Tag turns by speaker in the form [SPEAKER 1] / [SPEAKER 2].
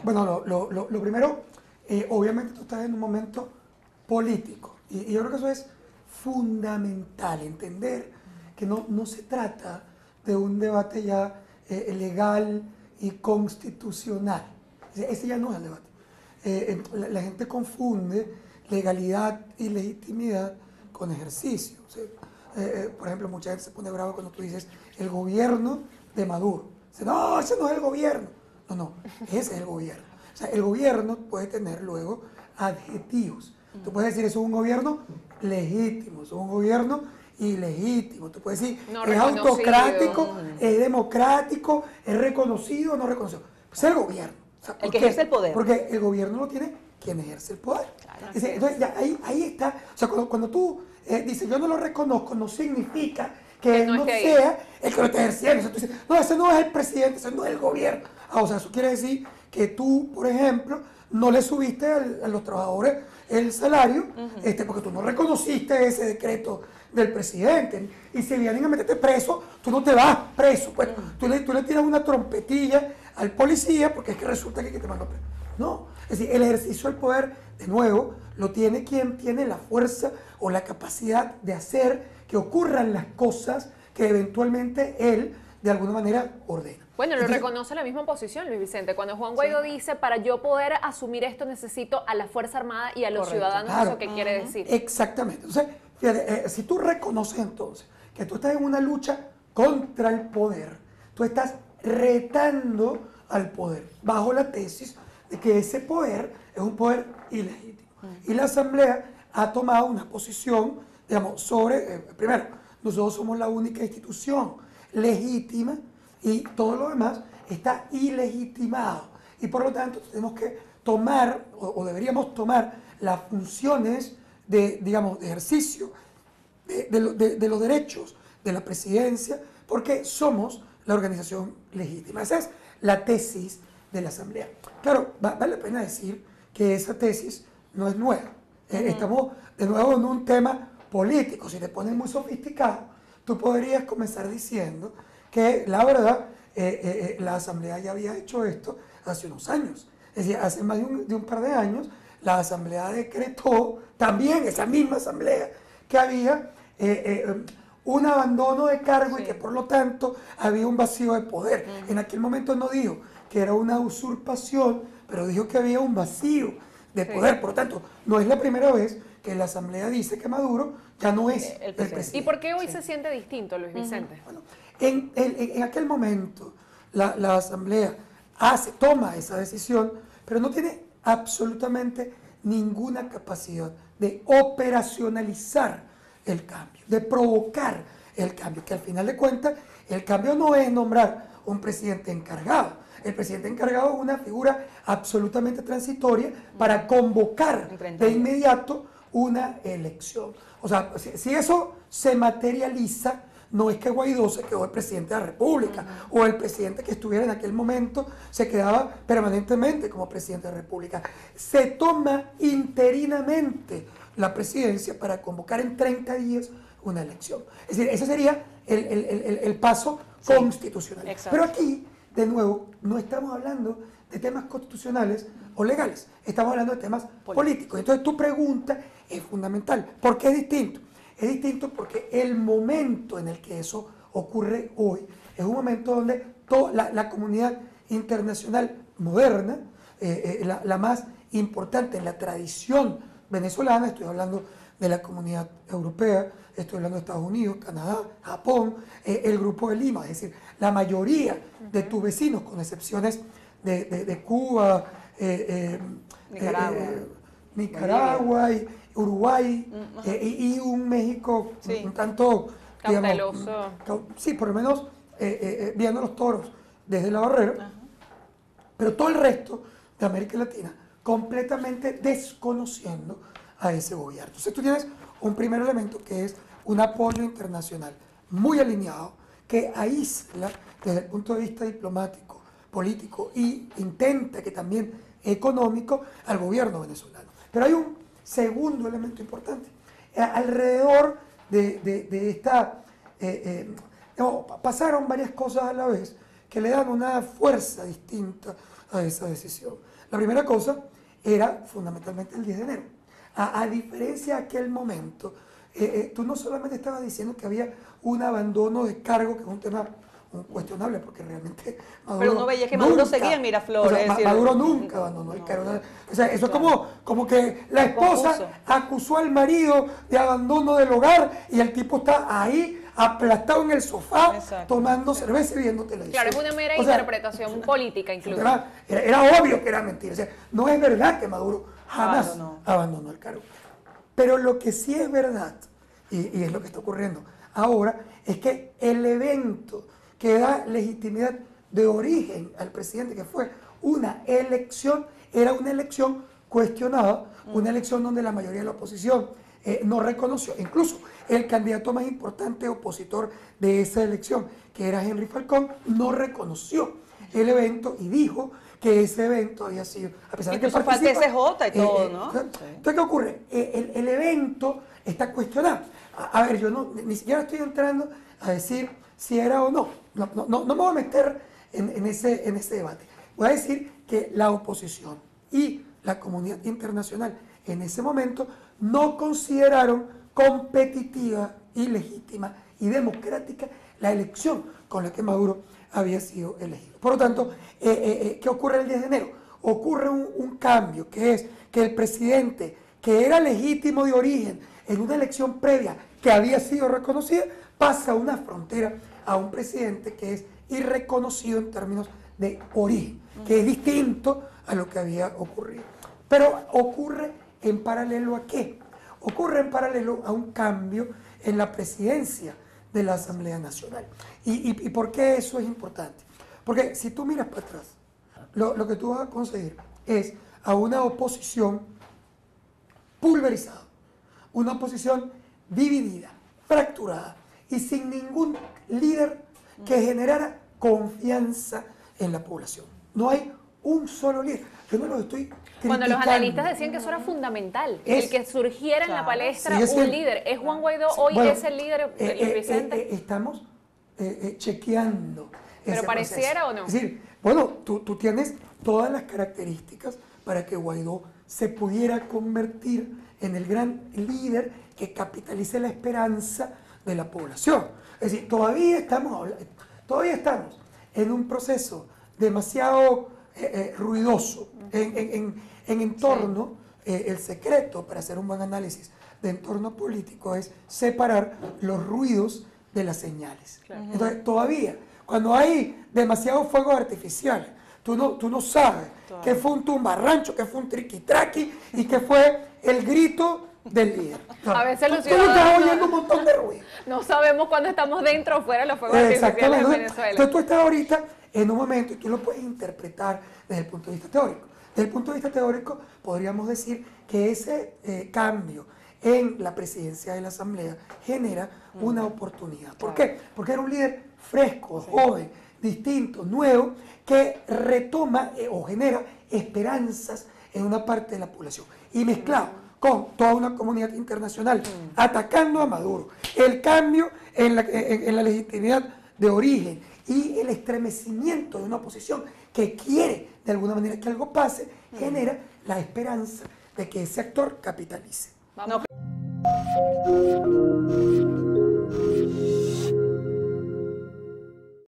[SPEAKER 1] Bueno, lo primero, obviamente tú estás en un momento político y yo creo que eso es fundamental, entender que no se trata de un debate ya legal y constitucional. Ese ya no es el debate. La gente confunde legalidad y legitimidad con ejercicio. O sea, por ejemplo, mucha gente se pone brava cuando tú dices el gobierno de Maduro. Dice, no, ese no es el gobierno. No, ese es el gobierno. O sea, el gobierno puede tener luego adjetivos. Tú puedes decir, eso es un gobierno legítimo, eso es un gobierno ilegítimo. Tú puedes decir,
[SPEAKER 2] No
[SPEAKER 1] es
[SPEAKER 2] reconocido.
[SPEAKER 1] autocrático, es democrático, es reconocido o no reconocido. Pues es el gobierno. O sea,
[SPEAKER 3] El que ejerce el poder.
[SPEAKER 1] Porque el gobierno lo tiene quien ejerce el poder.
[SPEAKER 3] Claro.
[SPEAKER 1] Entonces, ya ahí está. O sea, cuando tú dices, yo no lo reconozco, no significa que
[SPEAKER 2] no
[SPEAKER 1] no
[SPEAKER 2] esté ahí.
[SPEAKER 1] sea el que lo esté ejerciendo. O sea, tú dices, no, ese no es el presidente, ese no es el gobierno. O sea, eso quiere decir que tú, por ejemplo, no le subiste a los trabajadores el salario, porque tú no reconociste ese decreto del presidente. Y si vienen a meterte preso, tú no te vas preso. Pues tú le tiras una trompetilla al policía porque es que resulta que te mandó preso. No, es decir, el ejercicio del poder, de nuevo, lo tiene quien tiene la fuerza o la capacidad de hacer que ocurran las cosas que eventualmente él, de alguna manera, ordena.
[SPEAKER 2] Bueno, lo
[SPEAKER 1] Entonces,
[SPEAKER 2] reconoce la misma oposición, Luis Vicente. Cuando Juan Guaidó dice, para yo poder asumir esto necesito a la Fuerza Armada y a los
[SPEAKER 3] Correcto.
[SPEAKER 2] ciudadanos,
[SPEAKER 1] Claro.
[SPEAKER 2] ¿eso qué quiere decir?
[SPEAKER 1] Exactamente. Entonces, fíjate, si tú reconoces entonces que tú estás en una lucha contra el poder, tú estás retando al poder, bajo la tesis de que ese poder es un poder ilegítimo. Y la Asamblea ha tomado una posición, digamos, sobre, primero, nosotros somos la única institución legítima y todo lo demás está ilegitimado. Y por lo tanto tenemos que tomar, o deberíamos tomar, las funciones de, digamos, de ejercicio de los derechos de la presidencia, porque somos la organización legítima. Esa es la tesis de la Asamblea. Claro, vale la pena decir que esa tesis no es nueva. Estamos de nuevo en un tema político. Si te pones muy sofisticado, tú podrías comenzar diciendo que la verdad, la Asamblea ya había hecho esto hace unos años. Es decir, hace más de un par de años, la Asamblea decretó, también esa misma Asamblea, que había un abandono de cargo y que por lo tanto había un vacío de poder. En aquel momento no dijo que era una usurpación, pero dijo que había un vacío de poder. Por lo tanto, no es la primera vez que la Asamblea dice que Maduro ya no es el presidente.
[SPEAKER 2] ¿Y por qué hoy se siente distinto, Luis Vicente?
[SPEAKER 1] Bueno, en aquel momento la Asamblea toma esa decisión, pero no tiene absolutamente ninguna capacidad de operacionalizar el cambio, de provocar el cambio, que al final de cuentas el cambio no es nombrar un presidente encargado. El presidente encargado es una figura absolutamente transitoria para convocar de inmediato una elección. O sea, si eso se materializa, no es que Guaidó se quedó el presidente de la República o el presidente que estuviera en aquel momento se quedaba permanentemente como presidente de la República. Se toma interinamente la presidencia para convocar en 30 días una elección. Es decir, ese sería el paso constitucional.
[SPEAKER 3] Exacto.
[SPEAKER 1] Pero aquí, de nuevo, no estamos hablando de temas constitucionales o legales, estamos hablando de temas políticos. Entonces tu pregunta es fundamental. ¿Por qué es distinto? Es distinto porque el momento en el que eso ocurre hoy es un momento donde toda la comunidad internacional moderna, la más importante en la tradición venezolana, estoy hablando de la comunidad europea, estoy hablando de Estados Unidos, Canadá, Japón, el Grupo de Lima, es decir, la mayoría de tus vecinos, con excepciones de Cuba, Nicaragua y Uruguay, y un México un tanto, digamos,
[SPEAKER 2] cauteloso.
[SPEAKER 1] Sí, por lo menos viendo los toros desde la barrera, pero todo el resto de América Latina completamente desconociendo a ese gobierno. Entonces tú tienes un primer elemento que es un apoyo internacional muy alineado que aísla desde el punto de vista diplomático, político y intenta que también económico al gobierno venezolano. Pero hay un segundo elemento importante. Alrededor de esta... pasaron varias cosas a la vez que le dan una fuerza distinta a esa decisión. La primera cosa era fundamentalmente el 10 de enero. A diferencia de aquel momento, tú no solamente estabas diciendo que había un abandono de cargo, que es un tema cuestionable, porque realmente Maduro
[SPEAKER 3] Pero uno veía que Maduro
[SPEAKER 1] nunca,
[SPEAKER 3] seguía en Miraflores.
[SPEAKER 1] o sea,
[SPEAKER 3] es decir,
[SPEAKER 1] Maduro nunca abandonó el cargo. O sea, eso
[SPEAKER 3] claro.
[SPEAKER 1] es como que la esposa
[SPEAKER 3] Confuso.
[SPEAKER 1] acusó al marido de abandono del hogar y el tipo está ahí aplastado en el sofá,
[SPEAKER 3] Exacto.
[SPEAKER 1] tomando cerveza y viendo televisión.
[SPEAKER 2] Claro, es una mera
[SPEAKER 1] O sea,
[SPEAKER 2] interpretación política incluso.
[SPEAKER 1] era obvio que era mentira. O sea, no es verdad que Maduro jamás
[SPEAKER 3] Claro, no.
[SPEAKER 1] abandonó el cargo. Pero lo que sí es verdad, y es lo que está ocurriendo ahora, es que el evento que da legitimidad de origen al presidente, que fue una elección, era una elección cuestionada, una elección donde la mayoría de la oposición no reconoció. Incluso el candidato más importante opositor de esa elección, que era Henry Falcón, no reconoció el evento y dijo que ese evento había sido, a pesar de que
[SPEAKER 3] Incluso falta
[SPEAKER 1] participa,
[SPEAKER 3] SJ y todo, ¿no?
[SPEAKER 1] Entonces, ¿qué ocurre? El evento está cuestionado. A ver, yo ni siquiera estoy entrando a decir si era o no. No me voy a meter en ese debate. Voy a decir que la oposición y la comunidad internacional en ese momento no consideraron competitiva y legítima y democrática la elección con la que Maduro había sido elegido. Por lo tanto, ¿qué ocurre el 10 de enero? Ocurre un cambio, que es que el presidente, que era legítimo de origen en una elección previa que había sido reconocida, pasa una frontera a un presidente que es irreconocido en términos de origen, que es distinto a lo que había ocurrido. Pero ocurre en paralelo ¿a qué? Ocurre en paralelo a un cambio en la presidencia de la Asamblea Nacional. ¿Y por qué eso es importante? Porque si tú miras para atrás, lo que tú vas a conseguir es a una oposición pulverizada, una oposición dividida, fracturada y sin ningún líder que generara confianza en la población. No hay un solo líder. Yo no lo estoy criticando.
[SPEAKER 2] Cuando los analistas decían que eso era fundamental, el que surgiera en la palestra un líder. ¿Es Juan Guaidó hoy es el líder, Luis Vicente?
[SPEAKER 1] Estamos chequeando.
[SPEAKER 2] ¿Pero pareciera o no?
[SPEAKER 1] Es decir, bueno, tú tienes todas las características para que Guaidó se pudiera convertir en el gran líder que capitalice la esperanza de la población. Es decir, todavía estamos en un proceso demasiado ruidoso en entorno. El secreto para hacer un buen análisis de entorno político es separar los ruidos de las señales. Claro. Entonces, todavía, cuando hay demasiados fuegos artificiales, tú no sabes qué fue un tumbarrancho, qué fue un triqui-traqui y qué fue el grito del líder. No,
[SPEAKER 2] a veces los
[SPEAKER 1] tú estás oyendo un montón de ruido.
[SPEAKER 2] No sabemos cuándo estamos dentro o fuera de los fuegos artificiales en Venezuela.
[SPEAKER 1] Entonces tú estás ahorita en un momento y tú lo puedes interpretar desde el punto de vista teórico. Desde el punto de vista teórico podríamos decir que ese cambio en la presidencia de la Asamblea genera una oportunidad. ¿Por qué? Porque era un líder fresco, joven, distinto, nuevo, que retoma o genera esperanzas en una parte de la población. Y mezclado con toda una comunidad internacional atacando a Maduro, el cambio en la legitimidad de origen y el estremecimiento de una oposición que quiere de alguna manera que algo pase, genera la esperanza de que ese actor capitalice.
[SPEAKER 2] Vamos.